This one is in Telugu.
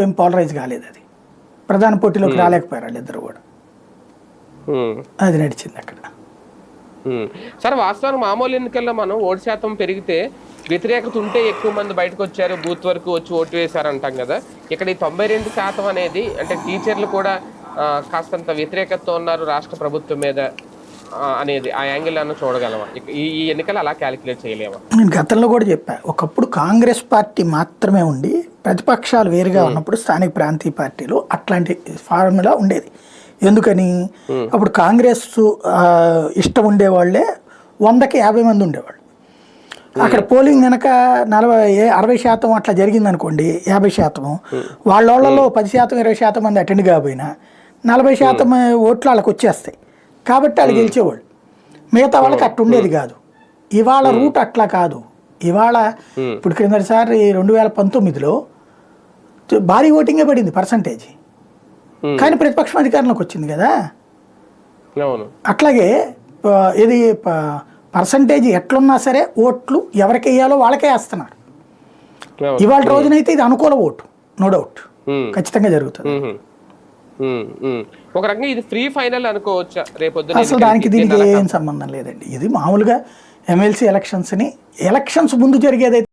ఏం పోలరైజ్ కాలేదు, అది ప్రధాన పోటీలోకి రాలేకపోయారు వాళ్ళిద్దరు కూడా. అది నడిచింది అక్కడ. సార్ వాస్తవానికి మామూలు ఎన్నికల్లో మనం ఓటు శాతం పెరిగితే వ్యతిరేకత ఉంటే ఎక్కువ మంది బయటకు వచ్చారు, బూత్ వరకు వచ్చి ఓటు వేశారు అంటాం కదా. ఇక్కడ ఈ 92% అనేది అంటే టీచర్లు కూడా కాస్తంత వ్యతిరేకతతో ఉన్నారు రాష్ట్ర ప్రభుత్వం మీద అనేది ఆ యాంగిల్ అన్న చూడగలమా? ఈ ఎన్నికలు అలా క్యాలిక్యులేట్ చేయలేమా? నేను గతంలో కూడా చెప్పా, ఒకప్పుడు కాంగ్రెస్ పార్టీ మాత్రమే ఉండి ప్రతిపక్షాలు వేరుగా ఉన్నప్పుడు స్థానిక ప్రాంతీయ పార్టీలు అట్లాంటి ఫార్ములా ఉండేది. ఎందుకని అప్పుడు కాంగ్రెస్ ఇష్టం ఉండేవాళ్ళే 100కి 50 మంది ఉండేవాళ్ళు. అక్కడ పోలింగ్ కనుక 60% అట్లా జరిగింది అనుకోండి, 50%, వాళ్ళలో 10% 20% మంది అటెండ్ కాకపోయినా 40% ఓట్లు వాళ్ళకి వచ్చేస్తాయి కాబట్టి వాళ్ళు గెలిచేవాళ్ళు. మిగతా వాళ్ళకి అట్టు ఉండేది కాదు. ఇవాళ రూట్ అట్లా కాదు. ఇవాళ ఇప్పుడు క్రిందటిసారి 2019లో భారీ ఓటింగే పడింది పర్సంటేజ్, కానీ ప్రతిపక్షం అధికారంలోకి వచ్చింది కదా. అట్లాగే ఇది పర్సంటేజ్ ఎట్లున్నా సరే ఓట్లు ఎవరికి వేయాలో వాళ్ళకే వేస్తున్నారు. ఇవాళ రోజునైతే ఇది అనుకూల ఓటు, నో డౌట్, ఖచ్చితంగా జరుగుతుంది. ఒక రకంగా ఇది ఫ్రీ ఫైనల్ అనుకోవచ్చా రేపు? అసలు దానికి దీనికి ఏం సంబంధం లేదండి. ఇది మామూలుగా ఎమ్మెల్సీ ఎలక్షన్స్ ముందు జరిగేదైతే